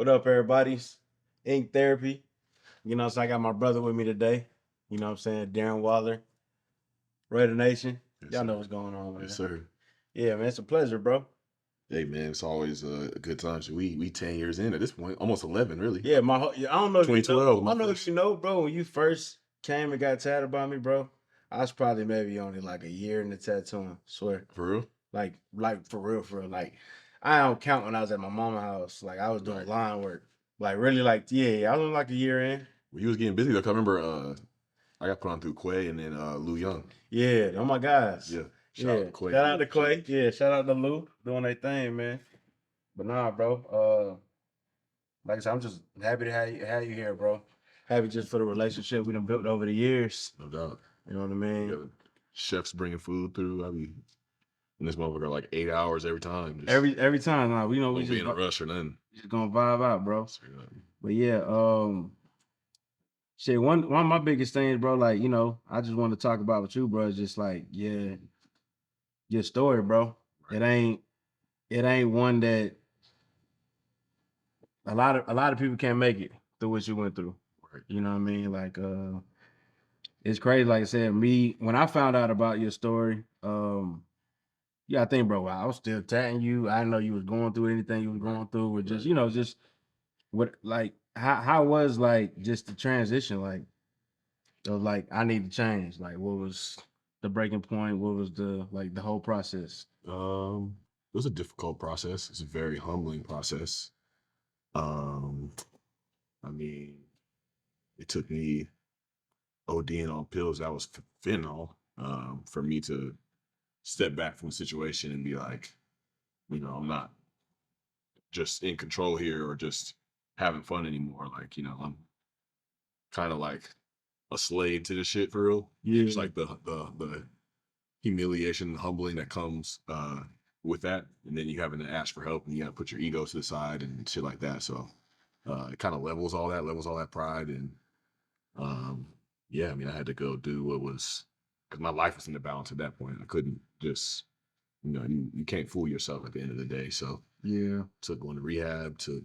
What up, everybody's Ink Therapy. So I got my brother with me today. You know what I'm saying? Darren Waller, Raider Nation. Yes, Y'all know sir. what's going on with Yes, it. sir. Yeah, man, it's a pleasure, bro. Hey, man, it's always a good time. So we 10 years in at this point, almost 11, really. Yeah, I don't know if you know. 2012, I my don't know if first. you know, bro. When you first came and got tatted by me, bro, I was probably maybe only like a year in the tattooing. Swear, For real? like for real, for real. Like I don't count when I was at my mama's house. Like I was doing Right. line work. Like really, like yeah, I was like a year in. Well, you was getting busy though. 'Cause I remember I got put on through Quay and then Lou Young. Yeah, oh my guys. Yeah. Shout out Yeah. to Quay. Shout out to Clay. Yeah, shout out to Lou doing their thing, man. But nah, bro. Like I said, I'm just happy to have you here, bro. Happy just for the relationship we done built over the years. No doubt. You know what I You mean? got chefs bringing food through. I mean, and this motherfucker like 8 hours every time. Just Every time, nah, we know we don't be just in a rush or nothing. just gonna vibe out, bro. So, yeah. But yeah, shit, one of my biggest things, bro, like, I just want to talk about with you, bro, is just like, yeah, your story, bro. Right. It ain't one that a lot of people can't make it through what you went through. Right. You know what I mean? Like it's crazy. Like I said, me when I found out about your story, yeah, I think, bro, I was still tatting you. I didn't know you was going through anything you was going through, or just just what like how was like just the transition like of like I need to change. Like what was the breaking point? What was the whole process? It was a difficult process. It's a very humbling process. Um, I mean, it took me ODing on pills that was fentanyl for me to step back from the situation and be like, I'm not just in control here or just having fun anymore. Like, I'm kind of like a slave to this shit for real. Yeah. Just like the humiliation, humbling that comes with that, and then you having to ask for help and you got to put your ego to the side and shit like that. So it kind of levels all that pride and yeah, I mean, I had to go do what was because my life was in the balance at that point. I couldn't just, you can't fool yourself at the end of the day. So Yeah. took going to rehab, to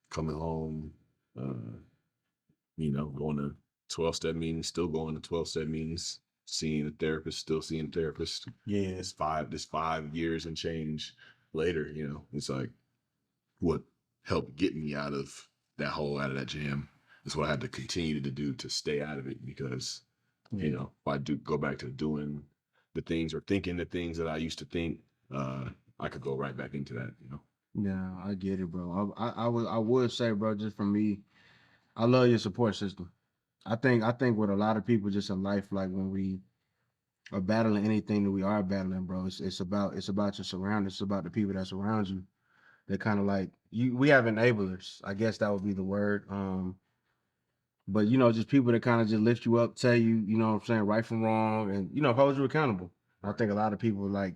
coming home, uh, going to 12-step meetings, still going to 12-step meetings, seeing a therapist, still seeing a therapist. Yeah. This 5 years and change later, it's like what helped get me out of that hole, out of that jam. Is what I had to continue to do to stay out of it because, if I do go back to doing the things or thinking the things that I used to think, I could go right back into that. Yeah, I get it, bro. I would say, bro, just for me, I love your support system. I think with a lot of people just in life, like when we are battling anything that we are battling, bro, it's about your surroundings, it's about the people that surround you. They're kind of like you. We have enablers. I guess that would be the word. But just people that kind of just lift you up, tell you, what I'm saying, right from wrong, and hold you accountable. I think a lot of people like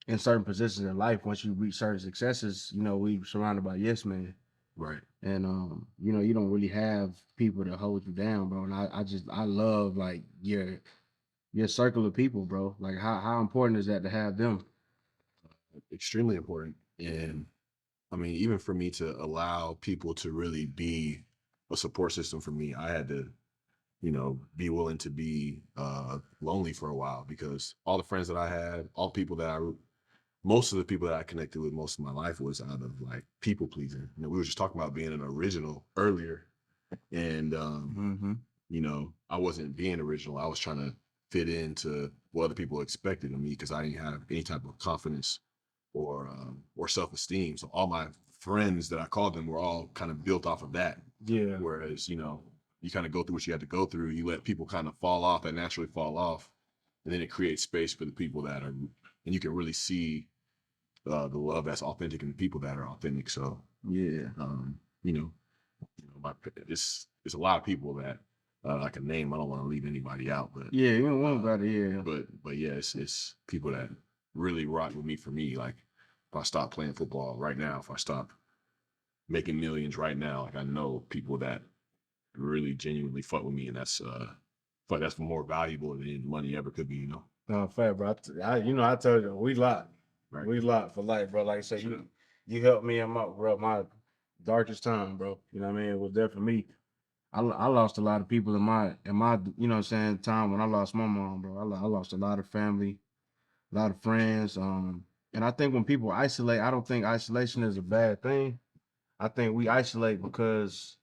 in certain positions in life, once you reach certain successes, we surrounded by yes men. Right. And you don't really have people to hold you down, bro. And I love like your circle of people, bro. Like how important is that to have them? Extremely important. And I mean, even for me to allow people to really be a support system for me, I had to, be willing to be lonely for a while because all the friends that I had, most of the people that I connected with most of my life was out of like people pleasing. We were just talking about being an original earlier. And, I wasn't being original. I was trying to fit into what other people expected of me because I didn't have any type of confidence or self-esteem. So all my friends that I called them were all kind of built off of that. Yeah. Whereas, you kind of go through what you had to go through. You let people kind of fall off that naturally fall off. And then it creates space for the people that are, and you can really see the love that's authentic in the people that are authentic. So, Yeah. It's a lot of people that I can name. I don't want to leave anybody out, but Yeah, you don't want about it, yeah. but yeah, it's people that really rock with me for me. Like if I stop playing football right now, if I stop making millions right now, like I know people that really genuinely fuck with me, and that's more valuable than money ever could be. No, fair, bro. I told you we locked. Right. We locked for life, bro. Like I said, you helped me. I'm up, bro. darkest time, bro. You know what I mean? It was there for me. I lost a lot of people in my you know what I'm saying time when I lost my mom, bro. I lost a lot of family, a lot of friends. And I think when people isolate, I don't think isolation is a bad thing. I think we isolate because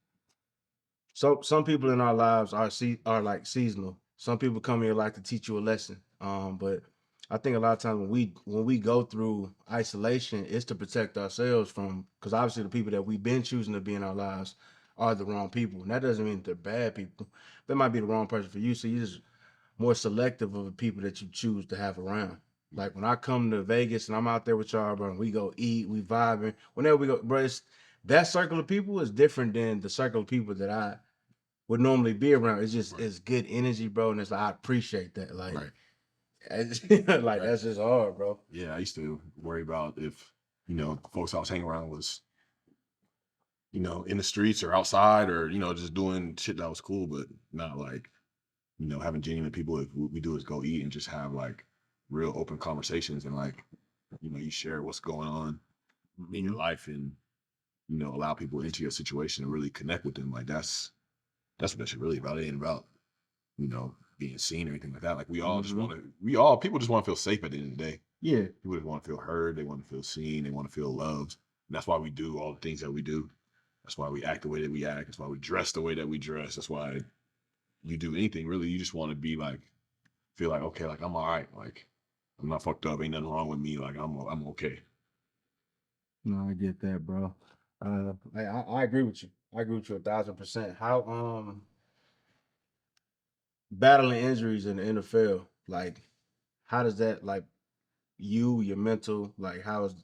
some people in our lives are like seasonal. Some people come here like to teach you a lesson. But I think a lot of times when we go through isolation, it's to protect ourselves from because obviously the people that we've been choosing to be in our lives are the wrong people. And that doesn't mean they're bad people. They might be the wrong person for you. So you're just more selective of the people that you choose to have around. Like when I come to Vegas and I'm out there with y'all, bro, and we go eat, we vibing. Whenever we go, bro, that circle of people is different than the circle of people that I would normally be around. It's just Right. it's good energy, bro, and it's like I appreciate that. Like, Right. like Right. that's just hard, bro. Yeah, I used to worry about if, folks I was hanging around was, in the streets or outside or, just doing shit that was cool, but not like, having genuine people. If what we do is go eat and just have like real open conversations and like, you share what's going on in your Mhm. life and, allow people into your situation and really connect with them. Like that's what that shit really about. It ain't about, being seen or anything like that. Like Mhm. people just want to feel safe at the end of the day. Yeah. People just want to feel heard. They want to feel seen. They want to feel loved. And that's why we do all the things that we do. That's why we act the way that we act. That's why we dress the way that we dress. That's why you do anything really. You just want to be like, feel like, okay, like I'm all right. Like I'm not fucked up. Ain't nothing wrong with me. Like I'm okay. No, I get that, bro. I agree with you. I agree with you 1,000%. How battling injuries in the NFL, like how does that like your mental, like how is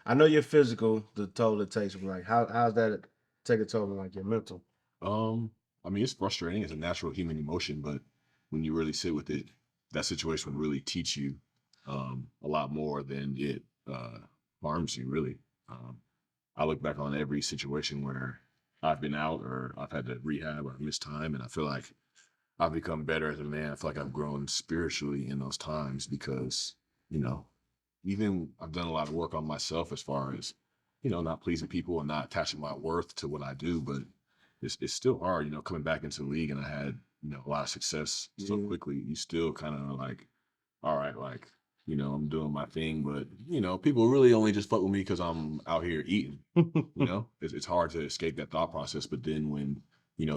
I know your physical, the toll it takes, but like how's that take a toll on like your mental? Um, I mean, it's frustrating. It's a natural human emotion, but when you really sit with it, that situation would really teach you a lot more than it harms you. Really, I look back on every situation where I've been out or I've had to rehab or missed time, and I feel like I've become better as a man. I feel like I've grown spiritually in those times because you know, even I've done a lot of work on myself as far as not pleasing people and not attaching my worth to what I do, but it's still hard, coming back into the league and I had, a lot of success so Yeah. quickly. You still kind of like, all right, like, I'm doing my thing, but people really only just fuck with me because I'm out here eating. It's hard to escape that thought process. But then when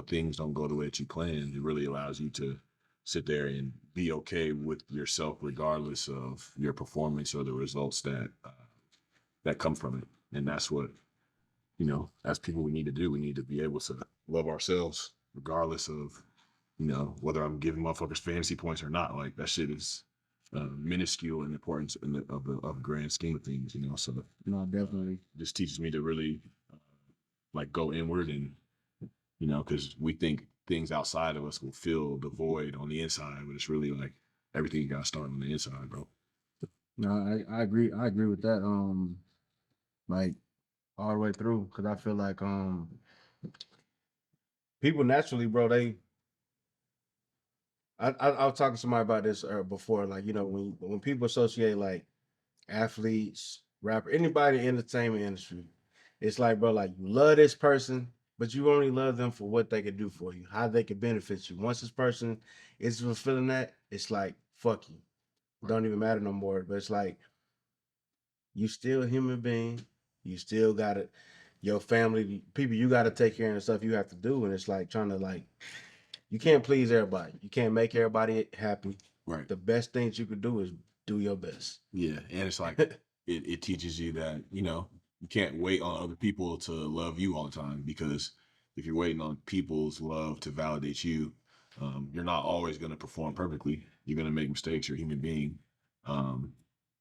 things don't go the way that you planned, it really allows you to sit there and be okay with yourself, regardless of your performance or the results that come from it. And that's what as people we need to do. We need to be able to love ourselves, regardless of whether I'm giving motherfuckers fantasy points or not. Like that shit is minuscule in importance of the grand scheme of things. So No, definitely. this teaches me to really like go inward and because we think things outside of us will fill the void on the inside, but it's really like everything you got to start on the inside, bro. No, I agree. I agree with that. Like all the way through, because I feel like people naturally, bro. I was talking to somebody about this before. Like when people associate like athletes, rapper, anybody in the entertainment industry, it's like, bro, like you love this person, but you only love them for what they can do for you, how they can benefit you. Once this person is fulfilling that, it's like fuck you. Right. Don't even matter no more. But it's like you still a human being. You still got it. Your family, people, you got to take care of the stuff you have to do, and it's like trying to like you can't please everybody. You can't make everybody happy. Right. The best things you could do is do your best. Yeah, and it's like it teaches you that you can't wait on other people to love you all the time because if you're waiting on people's love to validate you, you're not always going to perform perfectly. You're going to make mistakes. You're a human being, um,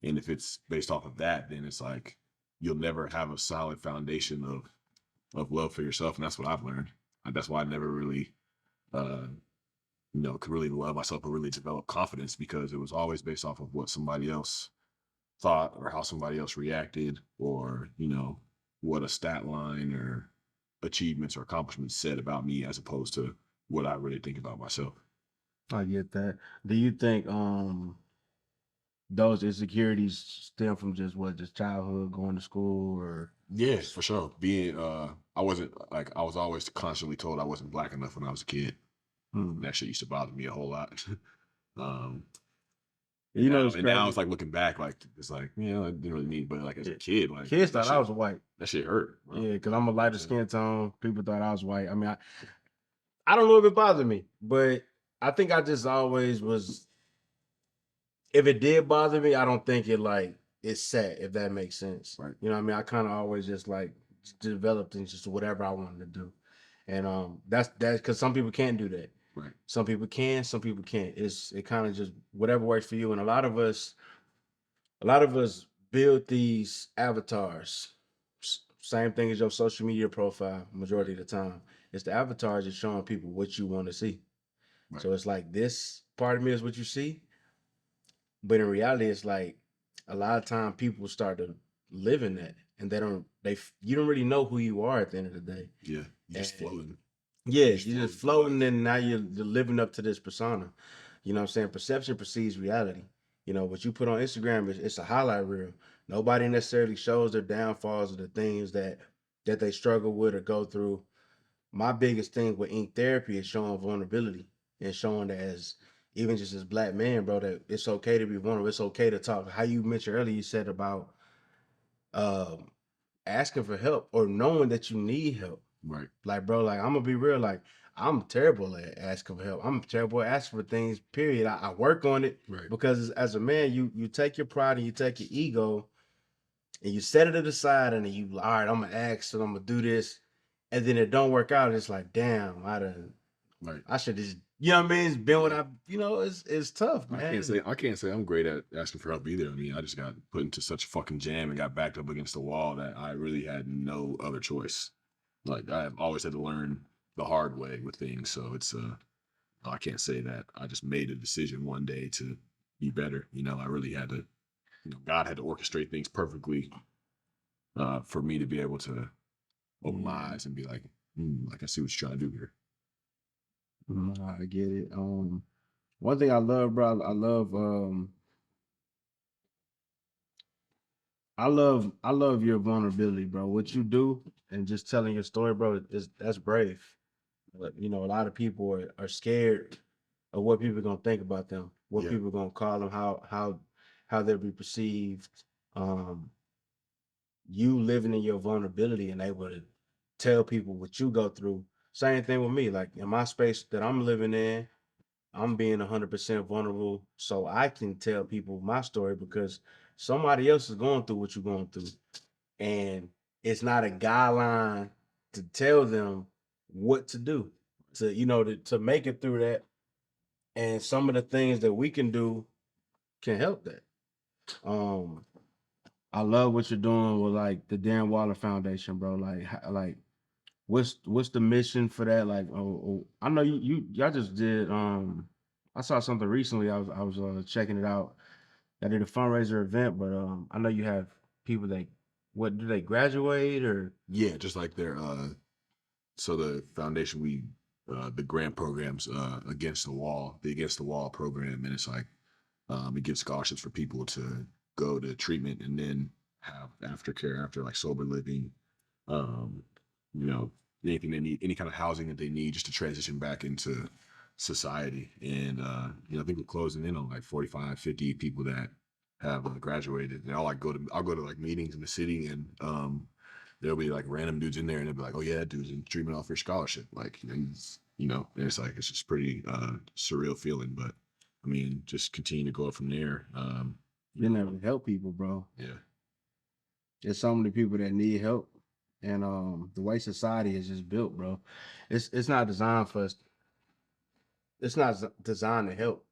and if it's based off of that, then it's like you'll never have a solid foundation of love for yourself, and that's what I've learned. That's why I never really uh, could really love myself or really develop confidence because it was always based off of what somebody else thought or how somebody else reacted or, what a stat line or achievements or accomplishments said about me as opposed to what I really think about myself. I get that. Do you think those insecurities stem from just childhood, going to school, or Yeah, for sure. Being I wasn't like I was always constantly told I wasn't black enough when I was a kid. Hmm. That shit used to bother me a whole lot. um You know, it's and now it's crazy. like looking back, like it's like, I didn't really need, but like as a Yeah. kid, like Kids thought I was white. that shit hurt, bro. Yeah, because Like, I'm a you know what I'm lighter saying? skin tone. People thought I was white. I mean, I don't know if it bothered me, but I think I just always was. If it did bother me, I don't think it's set. If that makes sense, Right. you know what I mean. I kind of always just developed into just whatever I wanted to do, and that's because some people can't do that. Right. Some people can, some people can't. It kind of just whatever works for you, and a lot of us build these avatars. Same thing as your social media profile. Majority of the time, it's the avatar just showing people what you want to see. Right. So it's like this part of me is what you see, but in reality, it's like a lot of time people start to live in that, and you don't really know who you are at the end of the day. Yeah. You just And floating. yeah, You just you're just floating through floating, life. and now you're living up to this persona. You know what I'm saying? Perception precedes reality. You know, what you put on Instagram it's a highlight reel. Nobody necessarily shows their downfalls or the things that they struggle with or go through. My biggest thing with ink therapy is showing vulnerability and showing that as even just as black men, bro, that it's okay to be vulnerable. It's okay to talk. How you mentioned earlier, you said about um asking for help or knowing that you need help. Right. Like, bro, like I'm gonna be real, like I'm terrible at asking for help. I'm terrible at asking for things, period. I work on it Right. because as a man, you take your pride and you take your ego and you set it to the side and then you all right, I'm gonna ask and I'm gonna do this, and then it don't work out. It's like, damn, Right. I should just, you know what I mean? It's been what Yeah. it's tough, man. I can't say I'm great at asking for help either. I mean, I just got put into such a fucking jam and got backed up against the wall that I really had no other choice. Like I've always had to learn the hard way with things. So it's I can't say that I just made a decision one day to be better. I really had to, God had to orchestrate things perfectly for me to be able to open my Yeah, eyes and be like, like I see what you're trying to do here. I get it. One thing I love, bro, I love your vulnerability, bro. What you do and just telling your story, bro, is that's brave. But a lot of people are scared of what people are gonna think about them, what Yeah. people are gonna call them, how they'll be perceived. Um, you living in your vulnerability and able to tell people what you go through. Same thing with me. Like in my space that I'm living in, I'm being 100% vulnerable so I can tell people my story because somebody else is going through what you're going through. And it's not a guideline to tell them what to do to make it through that. And some of the things that we can do can help that. Um, I love what you're doing with like the Darren Waller Foundation, bro. Like what's the mission for that? Like, I know y'all just did. I saw something recently. I was checking it out. I did a fundraiser event, but I know you have people that what do they graduate or Yeah. Just like their, so the foundation, the grant programs, the Against the Wall program. And it's like, it gives scholarships for people to go to treatment and then have aftercare after like sober living, um, you know, anything they need, any kind of housing that they need just to transition back into society. And, I think we're closing in on like 45, 50 people that have graduated. And I'll go to like meetings in the city and, there'll be like random dudes in there and they'll be like, oh yeah, that dude's in treatment off your scholarship. Like, and it's like, it's just pretty, surreal feeling, but I mean, just continue to go up from there. you never help people, bro. Yeah. There's so many people that need help, and the way society is just built, bro, it's not designed for us. It's not designed to help.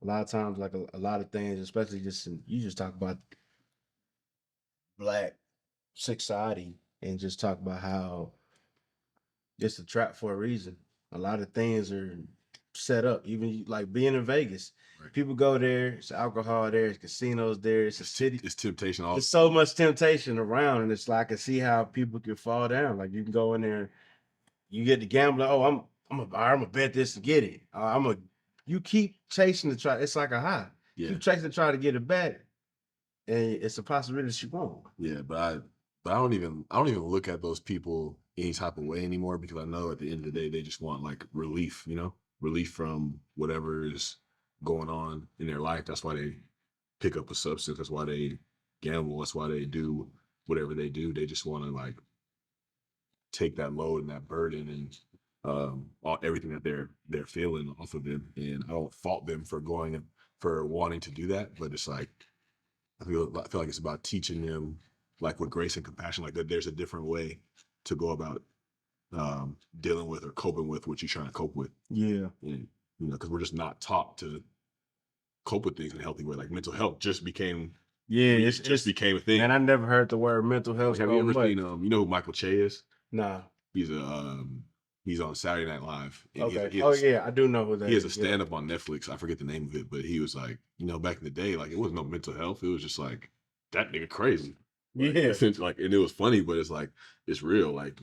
A lot of times, like a lot of things, especially you just talk about black society and just talk about how it's a trap for a reason. A lot of things are set up. Even like being in Vegas, Right. people go there. It's alcohol there. It's casinos there. It's a city. It's temptation. All There's so much temptation around, and it's like I can see how people can fall down. Like you can go in there, you get the gambler. Oh, I'm a bet this to get it. You keep chasing to try. It's like a high. Yeah. Keep chasing to try to get it back, and it's a possibility that you won't. Yeah, but But I don't even look at those people any type of way anymore because I know at the end of the day they just want like relief, relief from whatever is going on in their life. That's why they pick up a substance. That's why they gamble. That's why they do whatever they do. They just want to like take that load and that burden and everything that they're feeling off of them. And I don't fault them for wanting to do that, but it's like I feel like it's about teaching them like with grace and compassion, like that there's a different way to go about dealing with or coping with what you're trying to cope with. Yeah. And because we're just not taught to cope with things in a healthy way. Like mental health Yeah, just it's became a thing. man, I never heard the word mental Like, health have you so ever much. seen you know who Michael Che is? Nah. He's he's on Saturday Night Live, and Okay. Oh yeah, I do know who that he has a is. Yeah. stand up on Netflix. I forget the name of it, but he was like, back in the day, like it wasn't no mental health. It was just like that nigga crazy. Like, Yeah. essentially, like, and it was funny, but it's like it's real. Like,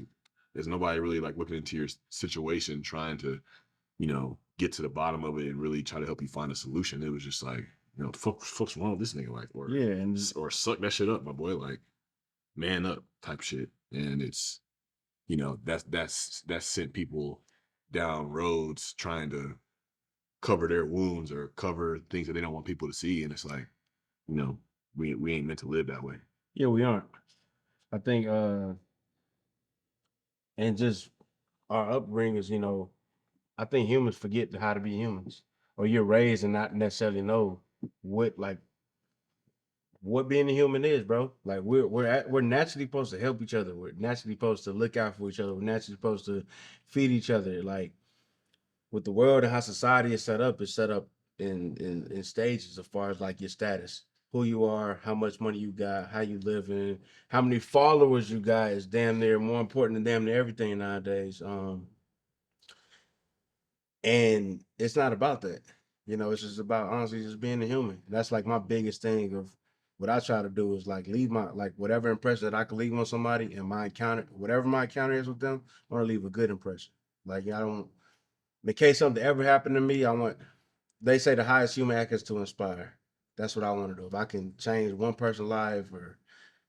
there's nobody really like looking into your situation, trying to, get to the bottom of it and really try to help you find a solution. It was just like, the fuck's wrong with this nigga, like, Yeah, and or suck that shit up, my boy, like, man up type shit. And it's, that's sent people down roads trying to cover their wounds or cover things that they don't want people to see. And it's like, you know, we ain't meant to live that way. yeah, we aren't. I think and just our upbringings, I think humans forget how to be humans. Or you're raised and not necessarily know what like what being a human is, bro. Like we're naturally supposed to help each other. We're naturally supposed to look out for each other. We're naturally supposed to feed each other. Like with the world and how society is set up, it's set up in stages as far as like your status, who you are, how much money you got, how you living, how many followers you got is damn near more important than damn near everything nowadays. And it's not about that. It's just about honestly just being a human. That's like my biggest thing of what I try to do is like leave my like whatever impression that I can leave on somebody and whatever my encounter is with them, I want to leave a good impression. Like I don't in case something ever happened to me, they say the highest human act is to inspire. That's what I want to do. If I can change one person's life or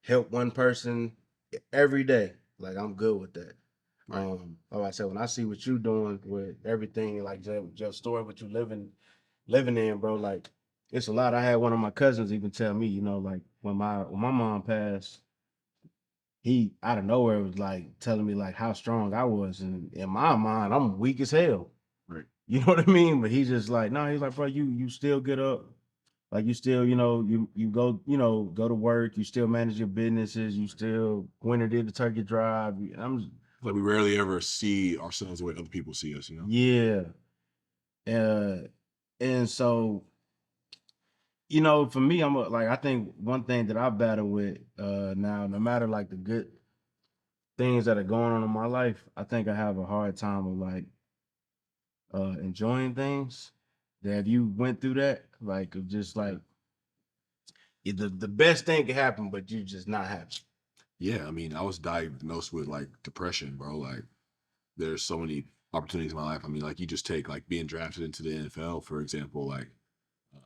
help one person every day, like I'm good with that. Right. Like I said, when I see what you doing with everything, like Jeff's story, what you living in, bro, like it's a lot. I had one of my cousins even tell me, like when my mom passed, he out of nowhere was like telling me like how strong I was, and in my mind, I'm weak as hell. Right. You know what I mean? But he's just like, no, he's like, bro, you still get up. Like you still, you go, go to work, you still manage your businesses, you still winter did the turkey drive. Like we rarely ever see ourselves the way other people see us, Yeah. And so, for me, like I think one thing that I battle with now, no matter like the good things that are going on in my life, I think I have a hard time with like enjoying things. That you went through that, like of just like the best thing can happen, but you just not happy. Yeah, I mean, I was diagnosed with like depression, bro. Like, there's so many opportunities in my life. I mean, like you just take like being drafted into the NFL, for example, like uh,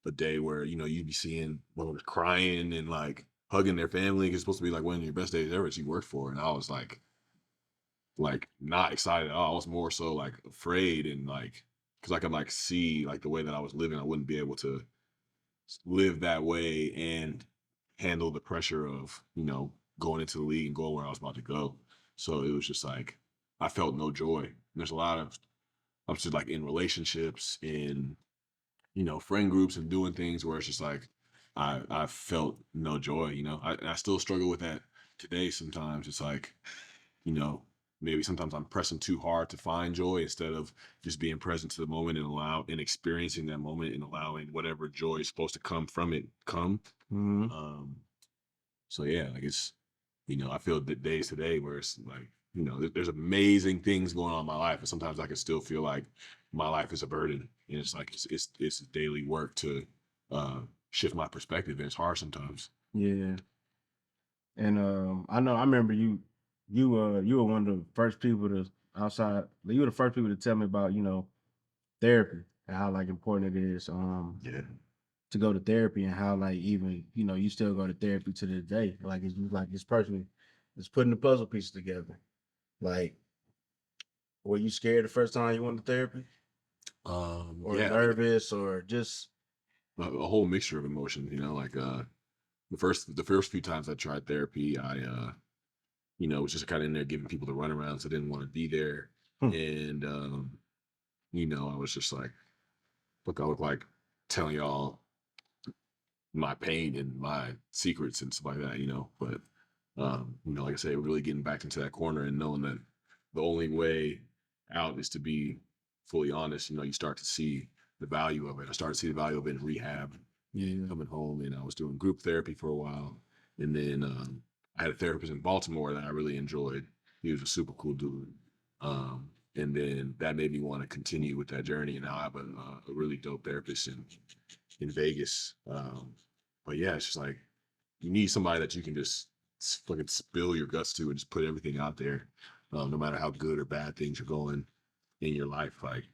a day where you'd be seeing women crying and like hugging their family. It's supposed to be like one of your best days ever that you worked for, and I was like not excited at all. I was more so like afraid and like because I could like see like the way that I was living, I wouldn't be able to live that way and handle the pressure of going into the league and going where I was about to go. So it was just like I felt no joy. And there's a lot of I'm just like in relationships, in friend groups, and doing things where it's just like I felt no joy. I still struggle with that today. Sometimes it's like you know maybe sometimes I'm pressing too hard to find joy instead of just being present to the moment and experiencing that moment and allowing whatever joy is supposed to come from it come. Mm-hmm. um so yeah, like it's I feel the days today where it's like there's amazing things going on in my life, and sometimes I can still feel like my life is a burden, and it's like it's daily work to uh shift my perspective, and it's hard sometimes. Yeah. And I remember you were one of the first people to you were the first people to tell me about, therapy and how like important it is. Yeah. to go to therapy and how like even you still go to therapy to this day. Like it's personally, it's putting the puzzle pieces together. Like, were you scared the first time you went to therapy, or Yeah, I mean, nervous, or just a whole mixture of emotions, like the first few times I tried therapy, I was just kind of in there giving people the runaround, so I didn't want to be there. hmm, And I was just like, look, I look like telling y'all my pain and my secrets and stuff like that. But like I say, really getting back into that corner and knowing that the only way out is to be fully honest. You start to see the value of it. I started to see the value of it in rehab, yeah, coming home, and I was doing group therapy for a while. And then I had a therapist in Baltimore that I really enjoyed. He was a super cool dude. And then that made me want to continue with that journey. And now I have a really dope therapist in Vegas. But yeah, it's just like you need somebody that you can just fucking spill your guts to and just put everything out there, no matter how good or bad things are going in your life. Like,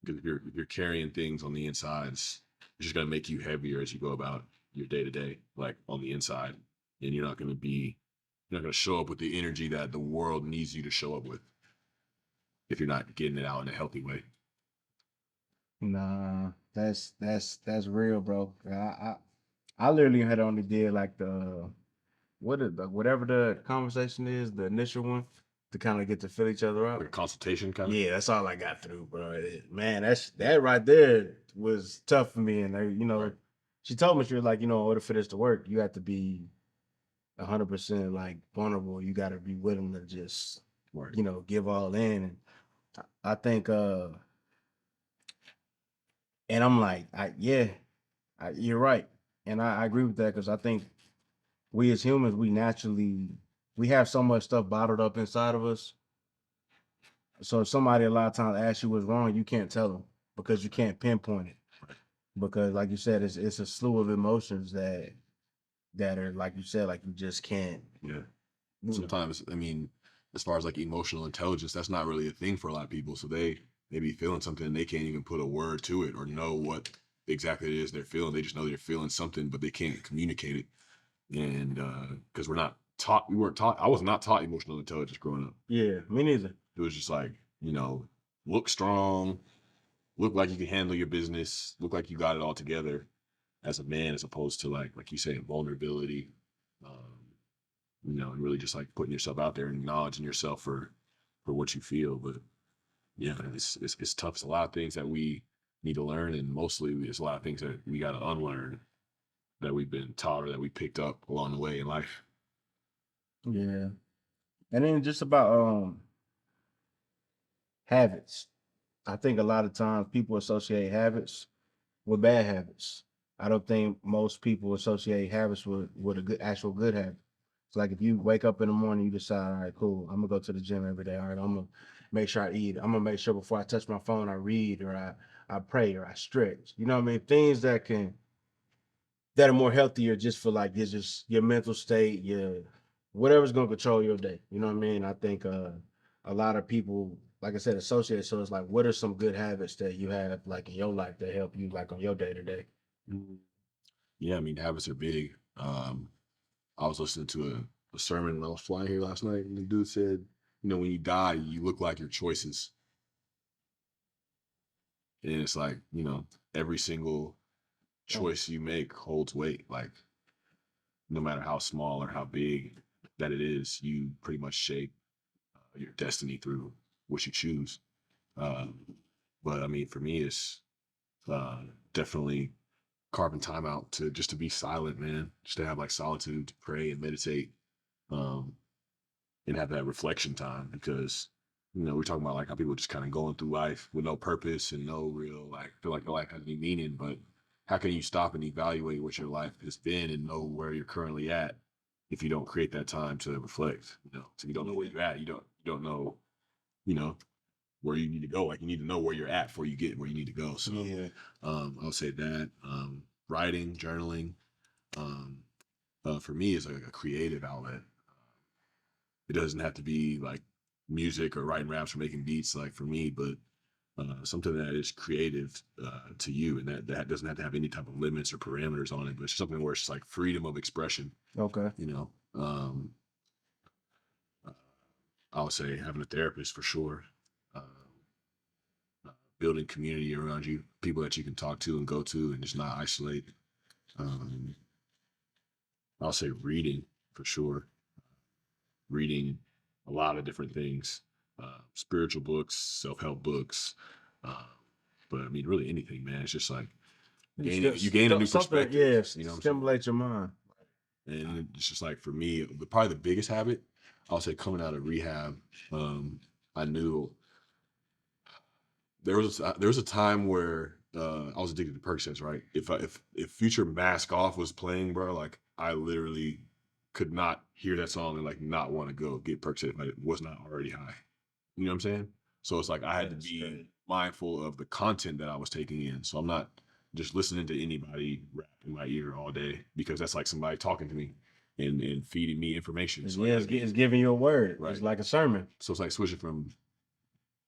'cause if you're carrying things on the insides, it's just gonna make you heavier as you go about your day to day, like on the inside, and you're not gonna show up with the energy that the world needs you to show up with if you're not getting it out in a healthy way. nah, that's real, bro. I literally had only did like whatever the conversation is, the initial one, to kind of get to fill each other Like out. a consultation kind of. Yeah, that's all I got through, bro. Man, that right there was tough for me. And Right. she told me, she was like, in order for this to work, you have to be 100% like vulnerable. You got to be willing to just Right. give all in. And I think, and I'm like, you're right, and I agree with that because I think we as humans, we have so much stuff bottled up inside of us. So if somebody a lot of times asks you what's wrong, you can't tell them because you can't pinpoint it. Right. Because like you said, it's a slew of emotions that are like you said, like you just can't. Yeah. You know. Sometimes, I mean, as far as like emotional intelligence, that's not really a thing for a lot of people. So they be feeling something and they can't even put a word to it or know what exactly it is they're feeling. They just know they're feeling something, but they can't communicate it. And because we weren't taught. I was not taught emotional intelligence growing up. Yeah, me neither. It was just like, look strong, look like you can handle your business, look like you got it all together as a man, as opposed to like you say, vulnerability. Um, and really just like putting yourself out there and acknowledging yourself for what you feel. But yeah, it's tough. It's a lot of things that we need to learn, and mostly it's a lot of things that we got to unlearn that we've been taught or that we picked up along the way in life. Yeah, and then just about habits. I think a lot of times people associate habits with bad habits. I don't think most people associate habits with a good actual good habit. It's like if you wake up in the morning, you decide, all right, cool, I'm gonna go to the gym every day. All right, I'm gonna make sure I eat. I'm gonna make sure before I touch my phone, I read or I pray or I stretch. You know what I mean? Things that are more healthier just for like this just your mental state, your whatever's gonna control your day. You know what I mean? I think a lot of people, like I said, associate. So it's like, what are some good habits that you have like in your life that help you like on your day to day? Mm. Yeah, I mean, habits are big. I was listening to a sermon when I was flying here last night, and the dude said, when you die, you look like your choices. And it's like, every single Oh, choice you make holds weight. Like, no matter how small or how big that it is, you pretty much shape your destiny through what you choose. Um, but I mean, for me, it's definitely carving time out to just to be silent, man. Just to have like solitude to pray and meditate, um, and have that reflection time because we're talking about like how people just kind of going through life with no purpose and no real like feel like their life has any meaning. But how can you stop and evaluate what your life has been and know where you're currently at if you don't create that time to reflect? So you don't know where yeah, you're at. You don't know, you know, where you need to go. Like you need to know where you're at before you get where you need to go. So yeah, I'll say that writing, journaling, um, for me is like a creative outlet. It doesn't have to be like music or writing raps or making beats like for me, but something that is creative to you, and that doesn't have to have any type of limits or parameters on it, but it's something where it's like freedom of expression. Okay. You know, uh, I would say having a therapist for sure. Uh, Building community around you, people that you can talk to and go to, and just not isolate. Um, I'll say reading for sure. Reading a lot of different things, spiritual books, self-help books. Uh, but I mean, really anything, man. It's just like you gain a new Something, perspective. yes, You know what I'm saying? stimulate your mind. And it's just like for me, probably the biggest habit, I'll say coming out of rehab, I knew there was a time where I was addicted to Percocets, right? If Future Mask Off was playing, bro, like I literally could not hear that song and like not want to go get Percocets if I was not already high. You know what I'm saying? So it's like I had to That's be crazy. mindful of the content that I was taking in. So I'm not just listening to anybody rap in my ear all day, because that's like somebody talking to me and feeding me information. So I Yeah, gotta be it's giving you a word. right. It's like a sermon. So it's like switching from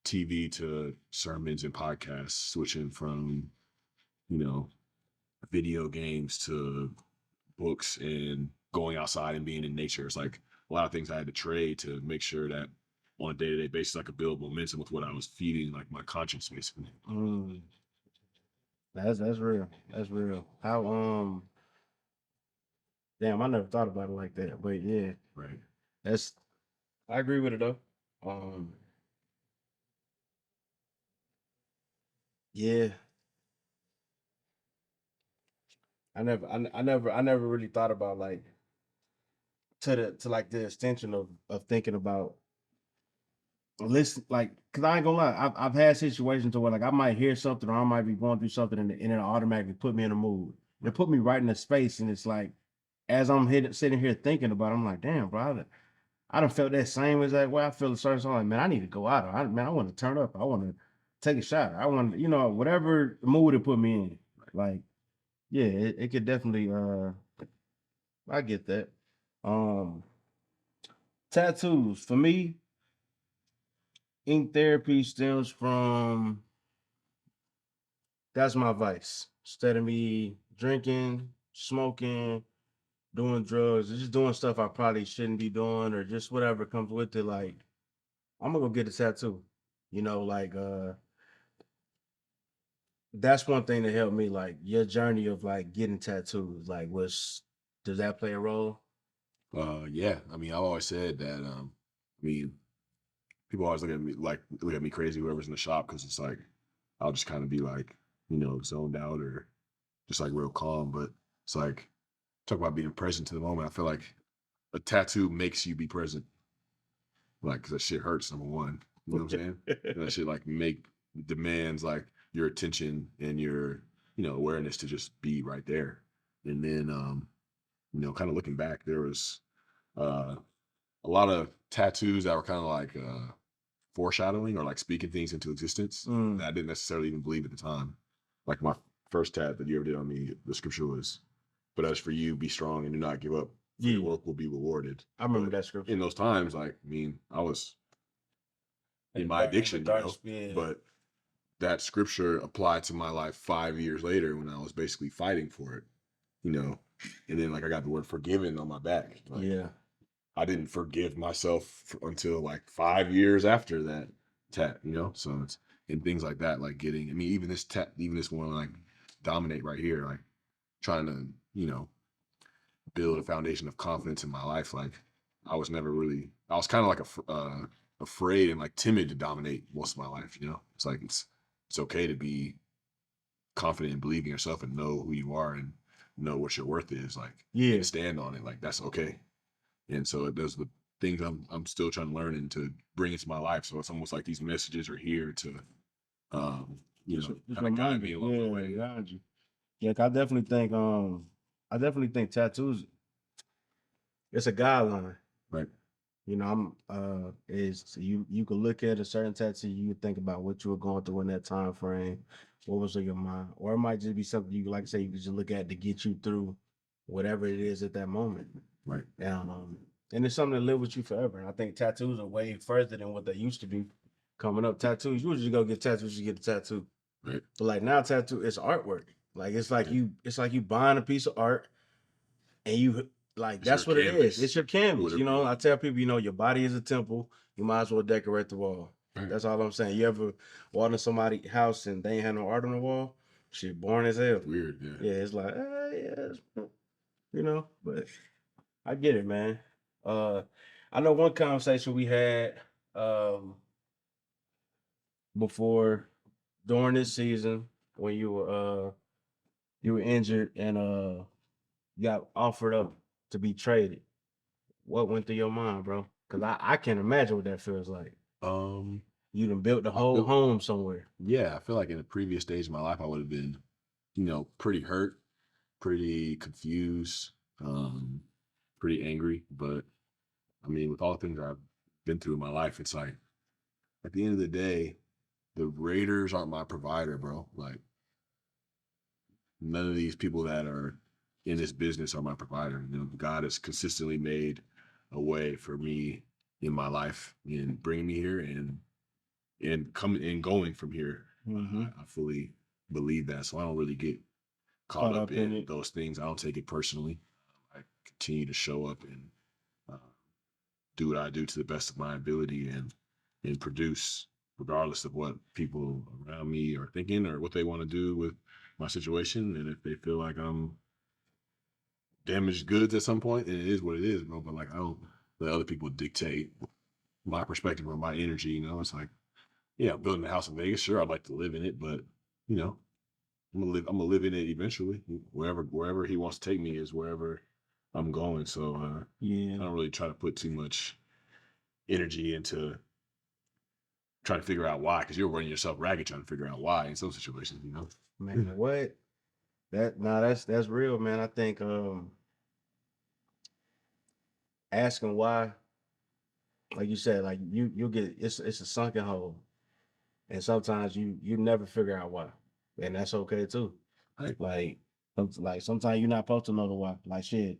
TV to sermons and podcasts, switching from, you know, video games to books and going outside and being in nature. It's like a lot of things I had to trade to make sure that on a day-to-day basis I could build momentum with what I was feeding like my conscience basically. Mm, that's real. That's real. How damn, I never thought about it like that. But yeah, Right. that's I agree with it though. Um, yeah, I never really thought about like to like the extension of thinking about listen, like, cause I ain't gonna lie, I've had situations to where like I might hear something or I might be going through something and it automatically put me in a mood. It put me right in a space, and it's like as I'm sitting here thinking about it, I'm like, damn, bro, I done felt that same as that way I feel a certain song. Like, man, I need to go out. Man, I want to turn up. I want to take a shot. I want to, whatever mood it put me in. Like, yeah, it could definitely I get that. Um Tattoos. For me, ink therapy stems from that's my vice. Instead of me drinking, smoking, doing drugs, or just doing stuff I probably shouldn't be doing, or just whatever comes with it, like I'm gonna go get a tattoo. Like that's one thing that helped me. Like your journey of like getting tattoos, like was does that play a role? Yeah. I mean, I've always said that I mean, people always look at me crazy, whoever's in the shop, because it's like I'll just kind of be like, zoned out or just like real calm. But it's like talk about being present to the moment. I feel like a tattoo makes you be present. Like, 'cause that shit hurts, number one. You know what I'm saying? And that shit like demands like your attention and your, awareness to just be right there. And then kind of looking back, there was uh a lot of tattoos that were kind of like foreshadowing or like speaking things into existence Mm, that I didn't necessarily even believe at the time. Like my first tat that you ever did on me, the scripture was, "But as for you, be strong and do not give up, for your yeah, work will be rewarded." I remember But that scripture. in those times, like, I mean, I was in my In the addiction, dark spirit. but that scripture applied to my life 5 years later when I was basically fighting for it, you know. And then like I got the word forgiven on my back. Like Yeah. I didn't forgive myself until like 5 years after that tat. So it's and things like that, like getting. I mean, even this one, like dominate right here, like trying to, build a foundation of confidence in my life. Like I was never really. I was kind of like afraid and like timid to dominate most of my life. It's like it's okay to be confident and believe in yourself and know who you are and know what your worth is. Like Yeah. and stand on it. Like that's okay. And so those are the things I'm still trying to learn and to bring into my life. So it's almost like these messages are here to Just kind of guide remind me you. along the Yeah, way. guide you. Yeah, 'cause I definitely think tattoos it's a guideline. Right. I'm is you could look at a certain tattoo, you could think about what you were going through in that time frame, what was on your mind, or it might just be something you like I say you could just look at to get you through whatever it is at that moment. Right. And it's something that live with you forever. And I think tattoos are way further than what they used to be. coming up, tattoos. You would just go get tattoos, you get a tattoo. Right. But like now, tattoo it's artwork. Like Yeah. it's like you buying a piece of art and you like It's your that's what it is. canvas. It's your canvas. Whatever. You know, I tell people, you know, your body is a temple. You might as well decorate the wall. Right. That's all I'm saying. You ever walk in somebody's house and they ain't had no art on the wall? Shit, boring as hell. Weird. Yeah. Yeah, it's like, you know, but I get it, man. I know one conversation we had um before during this season when you were injured and got offered up to be traded. What went through your mind, bro? Because I can't imagine what that feels like. Um. You done built the I whole feel. home somewhere. Yeah. I feel like in a previous stage of my life, I would have been, pretty hurt, pretty confused, pretty angry. But I mean, with all the things I've been through in my life, it's like at the end of the day, the Raiders aren't my provider, bro. Like none of these people that are in this business are my provider. God has consistently made a way for me in my life and bringing me here and coming and going from here. Mm-hmm. I fully believe that, so I don't really get caught Caught up up in in it. those things. I don't take it personally. I continue to show up and uh, do what I do to the best of my ability and produce regardless of what people around me are thinking or what they want to do with my situation. And if they feel like I'm damaged goods at some point, then it is what it is, bro. But like I don't let other people dictate my perspective or my energy. It's like, yeah, building a house in Vegas, sure, I'd like to live in it, but you know, I'm gonna live in it eventually. Wherever he wants to take me is wherever I'm going. So I Yeah. don't really try to put too much energy into trying to figure out why, because you're running yourself ragged trying to figure out why in some situations. Man, what? That's real, man. I think asking why, like you said, like you get it's a sunken hole. And sometimes you never figure out why. And that's okay too. Right. Like sometimes you're not supposed to know the why. Like shit.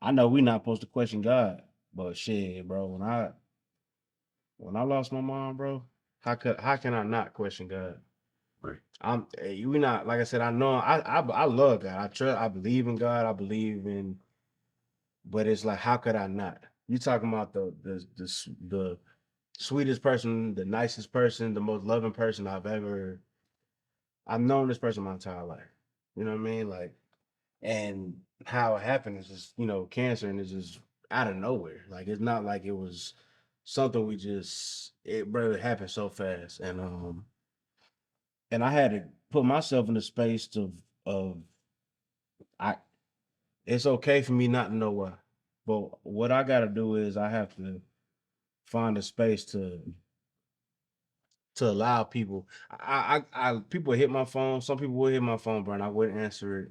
I know we're not supposed to question God, but shit, bro, when I lost my mom, bro, how can I not question God? Right. We not like I said, I know I love God. I trust I believe in God. I believe in but it's like how could I not? You talking about the sweetest person, the nicest person, the most loving person I've known this person my entire life. You know what I mean? Like, and how it happened is just, cancer and it's just out of nowhere. Like, it's not like it was something bro, it happened so fast. And I had to put myself in the space of, I, it's okay for me not to know why. But what I got to do is I have to find a space to allow people. People hit my phone. Some people will hit my phone, bro, and I wouldn't answer it.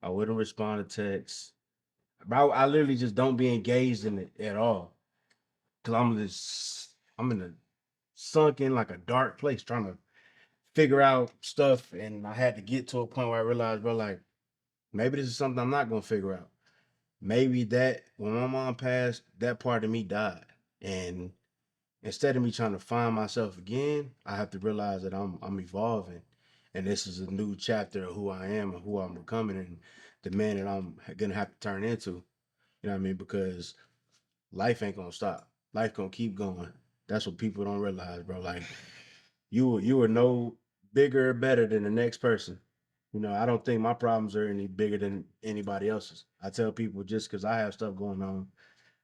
I wouldn't respond to texts. Bro, I literally just don't be engaged in it at all. Cause I'm in a sunken like a dark place trying to figure out stuff. And I had to get to a point where I realized, bro, like maybe this is something I'm not gonna figure out. Maybe that when my mom passed, that part of me died. And instead of me trying to find myself again, I have to realize that I'm evolving, and this is a new chapter of who I am and who I'm becoming, and the man that I'm gonna have to turn into. You know what I mean? Because life ain't gonna stop. Life gonna keep going. That's what people don't realize, bro. Like you are no bigger or better than the next person. I don't think my problems are any bigger than anybody else's. I tell people just because I have stuff going on,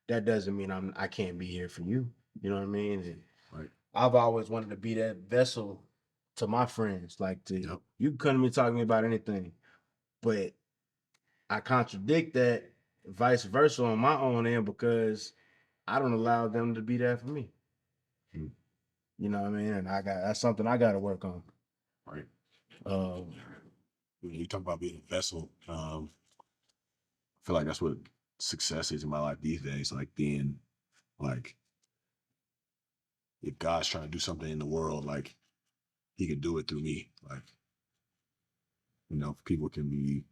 that doesn't mean I can't be here for you. You know what I mean? And Right. I've always wanted to be that vessel to my friends. Like Yep. you can come to me talk to me about anything, but I contradict that vice versa on my own end because I don't allow them to be that for me. Mm. You know what I mean? And that's something I got to work on. Right. Um, When you talk about being a vessel, I feel like that's what success is in my life these days. Like being like, if God's trying to do something in the world, like he can do it through me. Like, people can be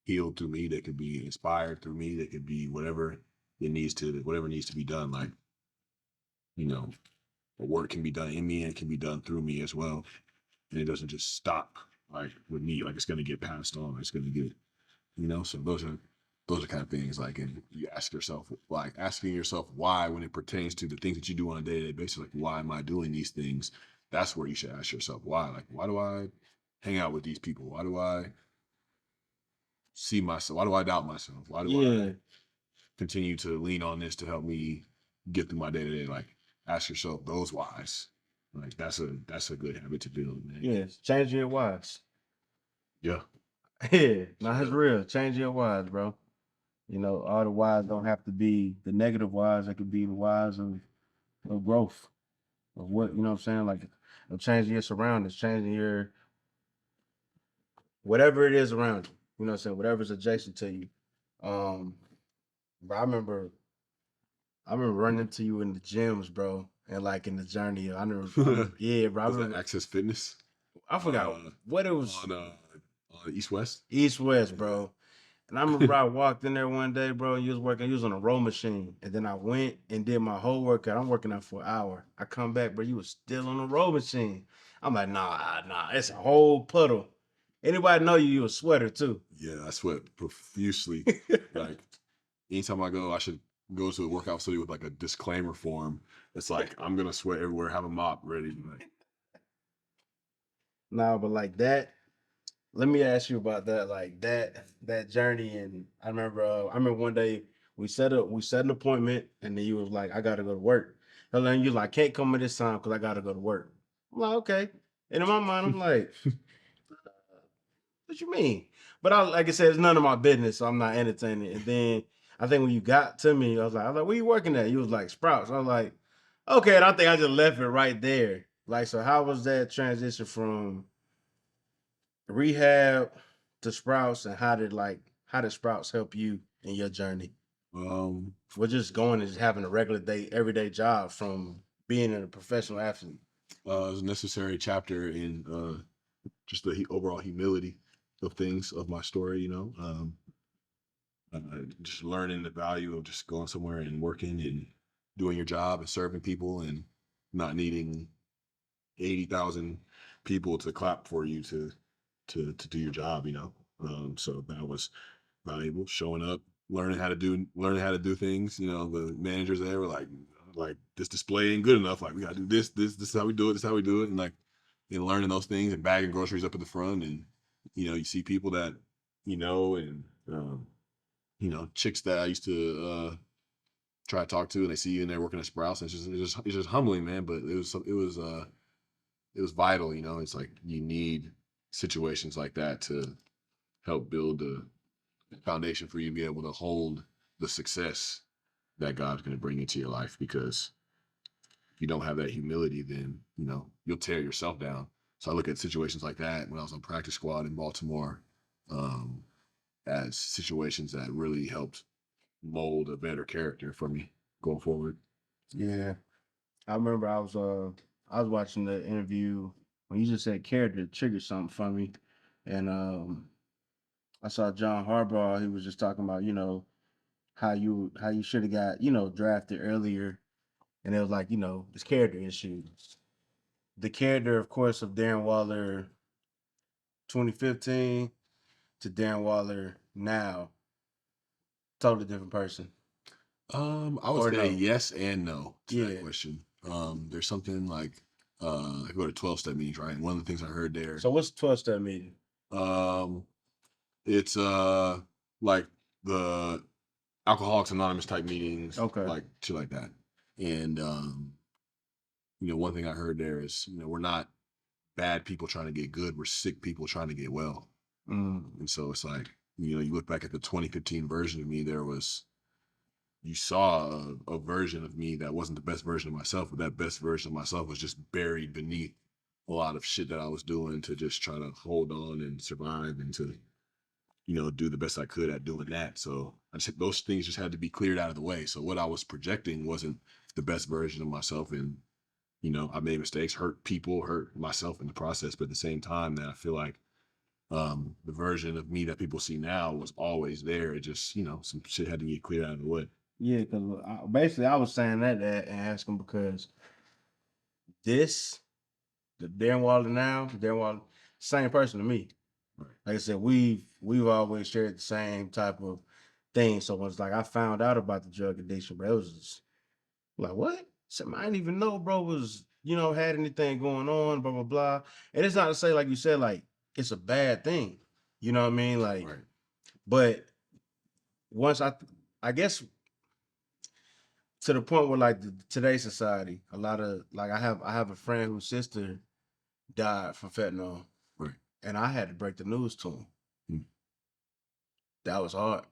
healed through me, they could be inspired through me, they could be whatever needs to be done. Like, you know, work can be done in me and can be done through me as well. And it doesn't just stop like with me, like it's gonna get passed on, it's gonna get, so those are kind of things like, and you ask yourself, like asking yourself why when it pertains to the things that you do on a day-to-day basis, like why am I doing these things? That's where you should ask yourself why. Like, why do I hang out with these people? Why do I see myself? Why do I doubt myself? Why do I Yeah. continue to lean on this to help me get through my day-to-day? Like, ask yourself those whys. Like that's a good habit to build, man. Yes. Changing your whys. Yeah. Yeah. No, Straight that's up. real. Changing your whys, bro. All the whys don't have to be the negative whys. It could be the whys of growth, of what, you know what I'm saying? Like, of changing your surroundings, changing your, whatever it is around you. You know what I'm saying? Whatever's adjacent to you. Um, but I remember running into you in the gyms, bro, and like in the journey. Yeah, bro. I Was that remember, Access Fitness I forgot what it was. on East West? East West, Yeah. bro. And I remember I walked in there one day, bro. You was on a row machine. And then I went and did my whole workout. I'm working out for an hour. I come back, bro. You was still on the row machine. I'm like, nah, it's a whole puddle. Anybody know you a sweater too. Yeah, I sweat profusely. Like anytime I go, I should go to a workout facility with like a disclaimer form. It's like I'm gonna sweat everywhere, have a mop ready. Like, Nah, but like that, let me ask you about that, like that journey. And I remember one day we set an appointment, and then you was like, I gotta go to work. And then you like, can't come at this time because I gotta go to work. I'm like, okay. And in my mind, I'm like, what you mean? But like I said, it's none of my business, so I'm not entertaining it. And then I think when you got to me, I was like, where you working at? You was like, Sprouts. I was like, okay. And I think I just left it right there. Like, so how was that transition from Rehab to Sprouts, and how did Sprouts help you in your journey? um, We're just going and just having a regular day, everyday job from being a professional athlete. it was a necessary chapter in just the overall humility of things of my story. Just learning the value of just going somewhere and working and doing your job and serving people and not needing 80,000 people to clap for you to do your job. So that was valuable. Showing up, learning how to do things. The managers there were like this display ain't good enough. Like we gotta do this is how we do it. This is how we do it. And like learning those things and bagging groceries up at the front, and you see people that and chicks that I used to try to talk to, and they see you in there working at Sprouts, and it's just humbling, man. But it was vital. It's like you need situations like that to help build the foundation for you to be able to hold the success that God's going to bring into your life. Because if you don't have that humility, then you'll tear yourself down. So I look at situations like that when I was on practice squad in Baltimore, um, as situations that really helped mold a better character for me going forward. Yeah, I remember I was watching the interview when you just said character it triggered something for me, and I saw John Harbaugh. He was just talking about how you should have got drafted earlier, and it was like his character issues. The character, of course, of Darren Waller 2015 to Darren Waller now, totally different person. I would Or say no? yes and no to that Yeah. question. There's something like I go to 12-step meetings, right? And one of the things I heard there, So what's the 12-step meeting? um, it's like the Alcoholics Anonymous type meetings, Okay. like shit like that. And one thing I heard there is, we're not bad people trying to get good, we're sick people trying to get well. Mm. And so it's like, you look back at the 2015 version of me, you saw a version of me that wasn't the best version of myself, but that best version of myself was just buried beneath a lot of shit that I was doing to just try to hold on and survive and to, do the best I could at doing that. So those things just had to be cleared out of the way. So what I was projecting wasn't the best version of myself. And, I made mistakes, hurt people, hurt myself in the process. But at the same time, that I feel like the version of me that people see now was always there. It just, some shit had to get cleared out of the way. Yeah, because basically I was saying that and asking because this, the Darren Waller now, Darren Waller, same person to me. Right. Like I said, we've always shared the same type of thing. So it's like I found out about the drug addiction, bro. It was just like what? Something I didn't even know, bro, was had anything going on, blah blah blah. And it's not to say like you said, like it's a bad thing. You know what I mean? Like, Right. but once I guess to the point where like today's society, a lot of like I have a friend whose sister died from fentanyl, Right. and I had to break the news to him. Mm. That was hard.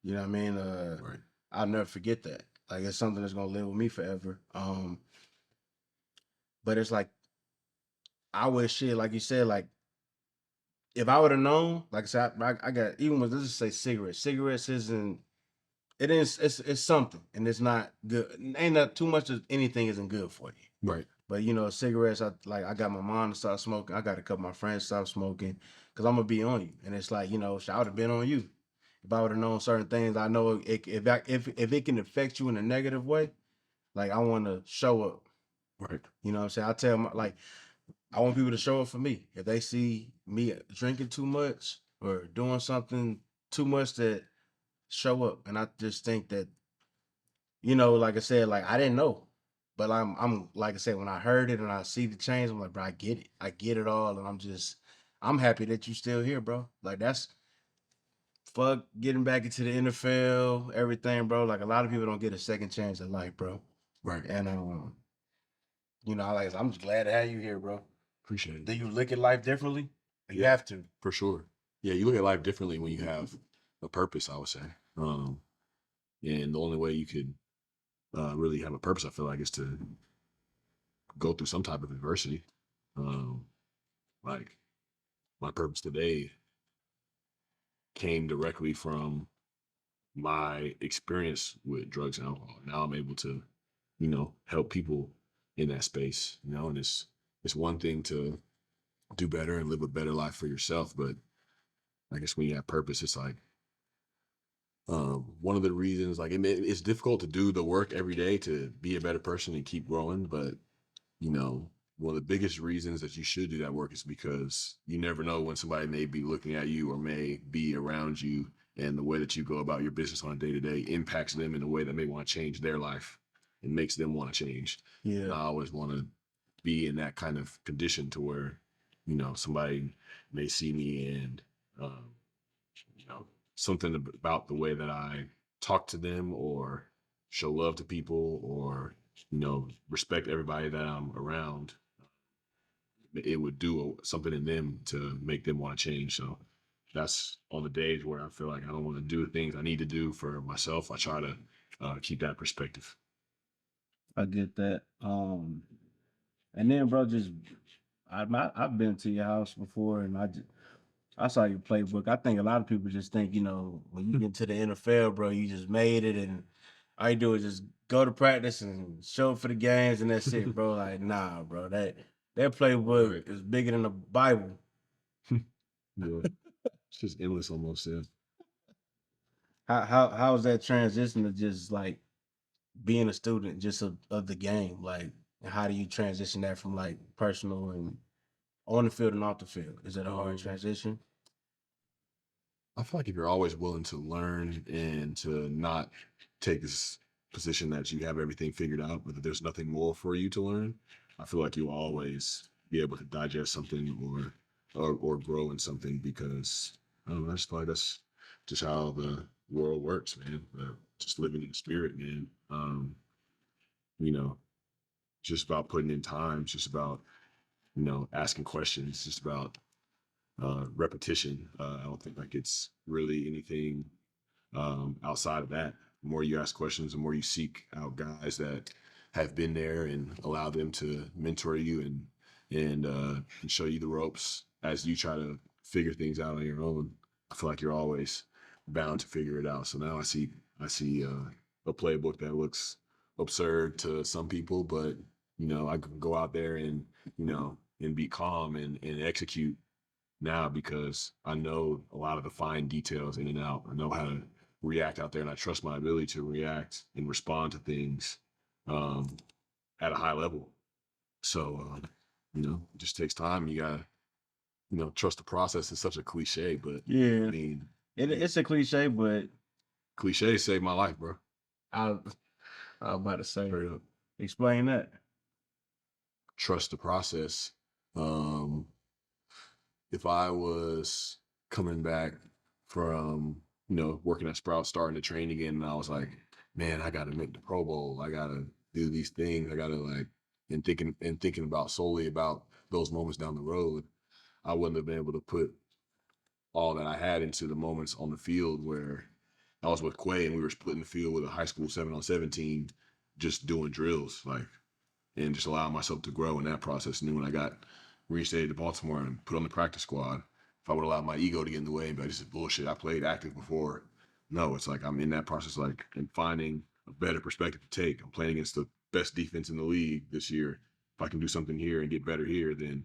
You know what I mean? Right. I'll never forget that. Like it's something that's gonna live with me forever. But it's like I wish shit, like you said, like if I would have known, like I said, I got even with let's just say cigarettes. Cigarettes isn't it is it's something and it's not good. Ain't not too much of anything isn't good for you. Right. But cigarettes, I got my mom to start smoking. I got a couple of my friends to stop smoking because I'm gonna be on you. And it's like, I would have been on you. If I would have known certain things, I know if it can affect you in a negative way, like I want to show up. Right. You know what I'm saying? I tell them like I want people to show up for me. If they see me drinking too much or doing something too much, that show up. And I just think that, like I said, like I didn't know. But I'm like I said, when I heard it and I see the change, I'm like, bro, I get it. I get it all. And I'm happy that you still here, bro. Like that's fuck getting back into the NFL, everything, bro. Like a lot of people don't get a second chance in life, bro. Right. And like I'm just glad to have you here, bro. Appreciate it. Do you look at life differently? You Yeah. have to. For sure. Yeah, you look at life differently when you have a purpose, I would say. And the only way you could really have a purpose, I feel like, is to go through some type of adversity. Um, like my purpose today came directly from my experience with drugs and alcohol. Now I'm able to, help people in that space, and it's one thing to do better and live a better life for yourself, but I guess when you have purpose, it's like one of the reasons, like it's difficult to do the work every day to be a better person and keep growing, but one of the biggest reasons that you should do that work is because you never know when somebody may be looking at you or may be around you, and the way that you go about your business on a day to day impacts them in a way that may want to change their life and makes them want to change. And Yeah. I always want to be in that kind of condition to where, somebody may see me and, um, something about the way that I talk to them or show love to people or, respect everybody that I'm around, it would do something in them to make them want to change. So that's on the days where I feel like I don't want to do the things I need to do for myself. I try to keep that perspective. I get that. And then, bro, just I've been to your house before, and I saw your playbook. I think a lot of people just think, when you get to the NFL, bro, you just made it, and all you do is just go to practice and show up for the games, and that's it, bro. Like, nah, bro, that playbook Right. is bigger than the Bible. Yeah. It's just endless almost. Yeah. How is that transition to just like being a student just of the game? Like, and how do you transition that from like personal and on the field and off the field? Is it a hard Um, transition? I feel like if you're always willing to learn and to not take this position that you have everything figured out, but that there's nothing more for you to learn, I feel like you'll always be able to digest something or grow in something because I don't know, I just feel like that's just how the world works, man. Just living in the spirit, man. You know, just about putting in time, just about, asking questions, just about repetition. I don't think like it's really anything outside of that. The more you ask questions, the more you seek out guys that have been there and allow them to mentor you and show you the ropes as you try to figure things out on your own. I feel like you're always bound to figure it out. So now I see a playbook that looks absurd to some people, but I can go out there and and be calm and execute now because I know a lot of the fine details in and out. I know how to react out there, and I trust my ability to react and respond to things um, at a high level. So, it just takes time. You gotta, trust the process. Is such a cliche, but I Yeah, mean, it's a cliche, but cliche saved my life, bro. I, I was about to say, Straight up. explain that. Trust the process. Um, if I was coming back from, working at Sprout, starting to train again, and I was like, man, I got to make the Pro Bowl. I got to do these things. I got to and thinking about solely about those moments down the road, I wouldn't have been able to put all that I had into the moments on the field where I was with Quay and we were splitting the field with a high school 7-on-7 team, just doing drills, like, and just allowing myself to grow in that process. And then when I got reinstated to Baltimore and put on the practice squad, if I would allow my ego to get in the way and be like, this is bullshit, I played active before. No, it's like I'm in that process, like, and finding a better perspective to take. I'm playing against the best defense in the league this year. If I can do something here and get better here, then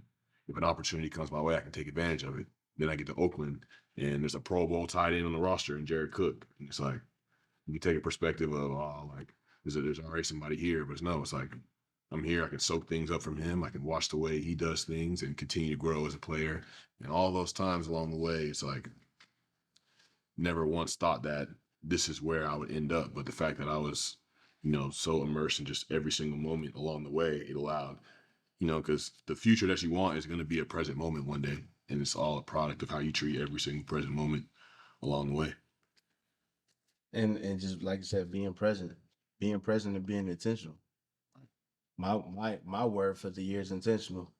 if an opportunity comes my way, I can take advantage of it. Then I get to Oakland and there's a Pro Bowl tight end on the roster and Jared Cook. And it's like, you can take a perspective of, oh, like, there's already somebody here, but no, it's like, I'm here. I can soak things up from him. I can watch the way he does things and continue to grow as a player. And all those times along the way, it's like never once thought that this is where I would end up. But the fact that I was, so immersed in just every single moment along the way, it allowed, because the future that you want is going to be a present moment one day. And it's all a product of how you treat every single present moment along the way. And just like I said, being present and being intentional. My word for the year is intentional.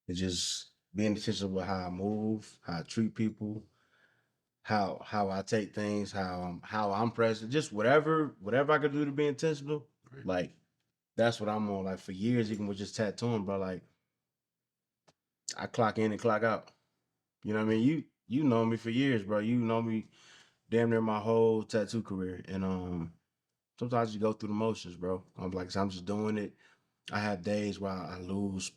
It's just being intentional with how I move, how I treat people, how I take things, how I'm present, just whatever I could do to be intentional. Right. Like that's what I'm on. Like for years, even with just tattooing, bro. Like I clock in and clock out. You know what I mean? You know me for years, bro. You know me damn near my whole tattoo career. And sometimes you go through the motions, bro. I'm just doing it. I have days where I lose.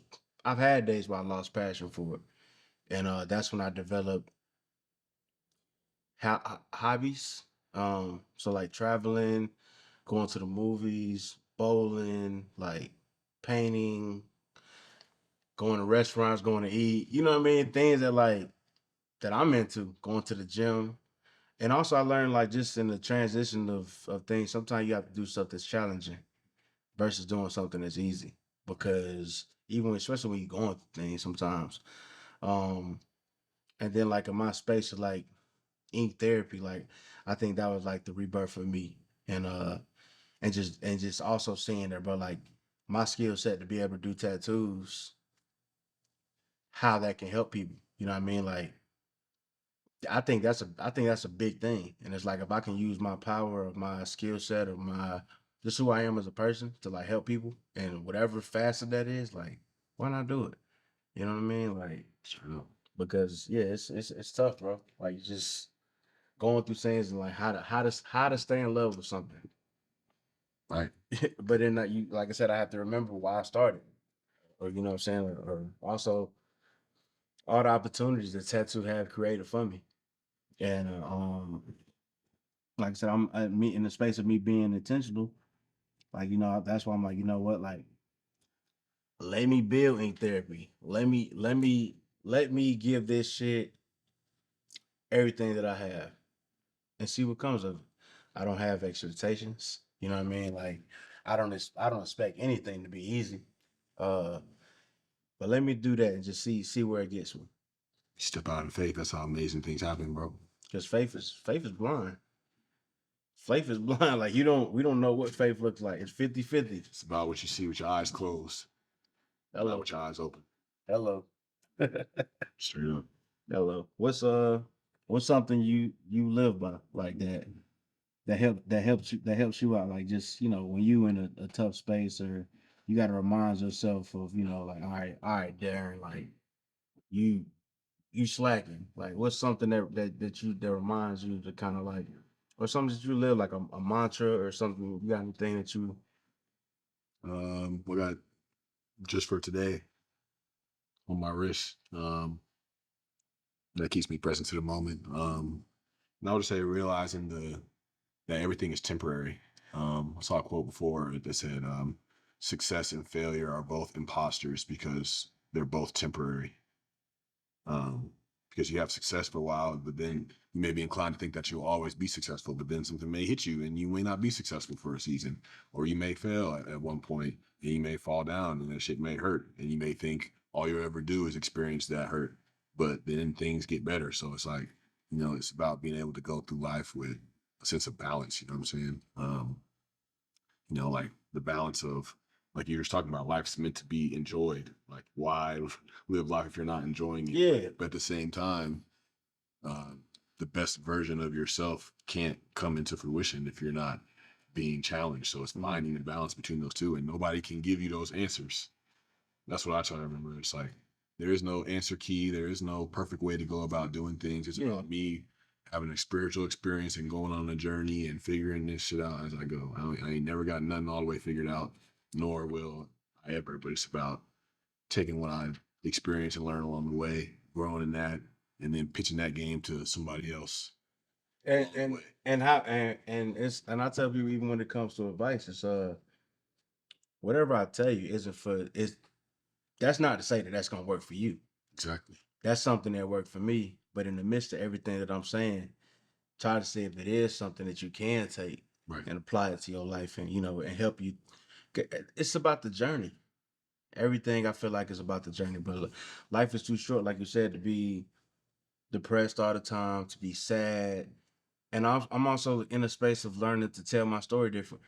I've had days where I lost passion for it, and that's when I developed hobbies. So like traveling, going to the movies, bowling, like painting, going to restaurants, going to eat. You know what I mean? Things that I'm into. Going to the gym, and also I learned like just in the transition of things. Sometimes you have to do stuff that's challenging versus doing something that's easy because even especially when you're going through things sometimes. Um, and then like in my space of like ink therapy, like I think that was like the rebirth for me. And just also seeing that, bro, like my skill set to be able to do tattoos, how that can help people. You know what I mean? Like I think that's a big thing. And it's like if I can use my power of my skill set of my just who I am as a person to like help people and whatever facet that is, like why not do it? You know what I mean? Like Sure. because yeah, it's tough, bro. Like just going through things and like how to stay in love with something. Right. But then you like I said, I have to remember why I started. Or you know what I'm saying? Or also all the opportunities that tattoo have created for me. And like I said, I'm me in the space of me being intentional. Like that's why I'm like, you know what? Like, let me build ink therapy. Let me give this shit everything that I have and see what comes of it. I don't have expectations. You know what I mean? Like, I don't expect anything to be easy. Uh, but let me do that and just see where it gets me. Step out in faith. That's how amazing things happen, bro. Because faith is blind. Faith is blind. Like we don't know what faith looks like. It's 50-50. It's about what you see with your eyes closed, not Hello. with your eyes open. Hello. Straight up. Hello. What's something you live by like that helps you out like just when you in a tough space or you got to remind yourself of like all right Darren, like you you slacking, like what's something that reminds you to kind of like or something that you live like a mantra or something. You got anything that you We got just for today on my wrist. That keeps me present to the moment. And I would say realizing that everything is temporary. I saw a quote before that said, success and failure are both imposters because they're both temporary. Um, because you have success for a while, but then you may be inclined to think that you'll always be successful, but then something may hit you and you may not be successful for a season, or you may fail at one point and you may fall down and that shit may hurt. And you may think all you ever do is experience that hurt, but then things get better. So it's like, it's about being able to go through life with a sense of balance. You know what I'm saying? Like the balance of, like you're just talking about, life's meant to be enjoyed. Like, why live life if you're not enjoying it? Yeah. But at the same time, uh, the best version of yourself can't come into fruition if you're not being challenged. So it's finding the balance between those two, and nobody can give you those answers. That's what I try to remember. It's like, there is no answer key. There is no perfect way to go about doing things. It's about me having a spiritual experience and going on a journey and figuring this shit out as I go. I ain't never got nothing all the way figured out, nor will I ever. But it's about taking what I've experienced and learned along the way, growing in that, and then pitching that game to somebody else. And I tell people, even when it comes to advice, it's whatever I tell you isn't for it's that's not to say that that's gonna work for you. Exactly. That's something that worked for me. But in the midst of everything that I'm saying, try to see if it is something that you can take and apply it to your life, and and help you. It's about the journey. Everything I feel like is about the journey, but life is too short, like you said, to be depressed all the time, to be sad. And I'm also in a space of learning to tell my story different.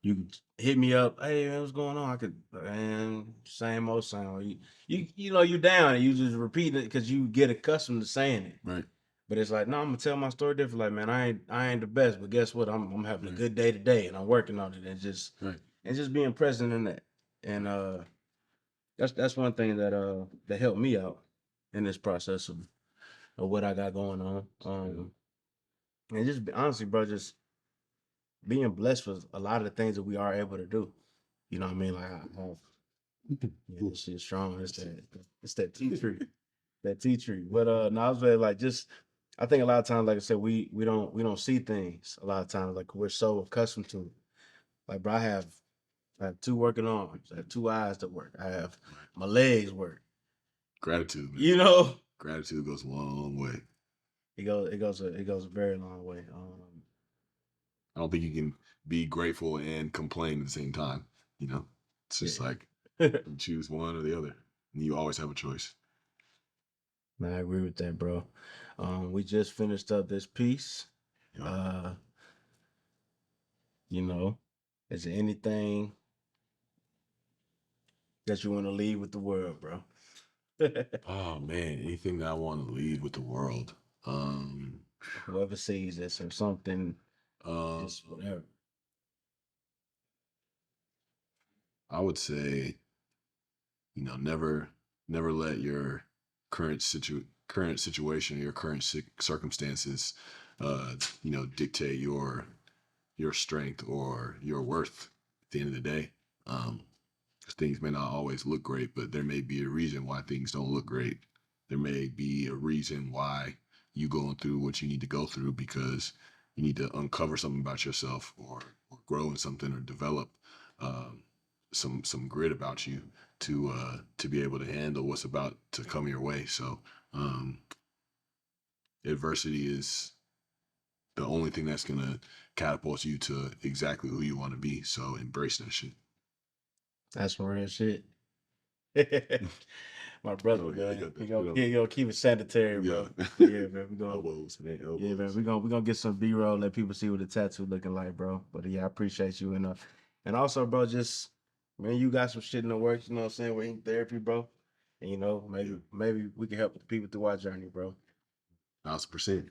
You can hit me up, hey man, what's going on? I could, man, same old same. You're down and you just repeat it because you get accustomed to saying it. Right. But it's like, no, I'm gonna tell my story different. Like, man, I ain't the best, but guess what? I'm having a good day today, and I'm working on it, and just being present in that. And that's one thing that helped me out in this process of what I got going on. And just honestly, bro, just being blessed with a lot of the things that we are able to do. You know what I mean? Like, I have, this shit strong. It's that tea tree, that tea tree. But no, I was very like, just I think a lot of times, like I said, we don't see things a lot of times, like we're so accustomed to it. Like, bro, I have two working arms. I have two eyes that work. I have my legs work. Gratitude, man. Gratitude goes a long way. It goes a very long way. I don't think you can be grateful and complain at the same time. It's just like you choose one or the other, and you always have a choice. Man, I agree with that, bro. We just finished up this piece. Is there anything that you want to leave with the world, bro? Oh man, anything that I want to leave with the world. Whoever sees this or something, just whatever. I would say, never let your current situation, your current circumstances, dictate your strength or your worth at the end of the day. 'Cause things may not always look great, but there may be a reason why things don't look great. There may be a reason why you going through what you need to go through, because you need to uncover something about yourself, or grow in something, or develop um, some grit about you to be able to handle what's about to come your way. So adversity is the only thing that's gonna catapult you to exactly who you want to be. So embrace that shit. That's some real shit. My brother, Oh, yeah, man. you got that. He gonna keep it sanitary, bro. Yeah. Yeah, man. We gonna Elbows, man. Yeah, man. Elbows. We gonna get some B-roll, let people see what the tattoo looking like, bro. But yeah, I appreciate you, and also, bro, just man, you got some shit in the works. You know what I'm saying? We're in therapy, bro. And maybe we can help the people through our journey, bro. 1,000%.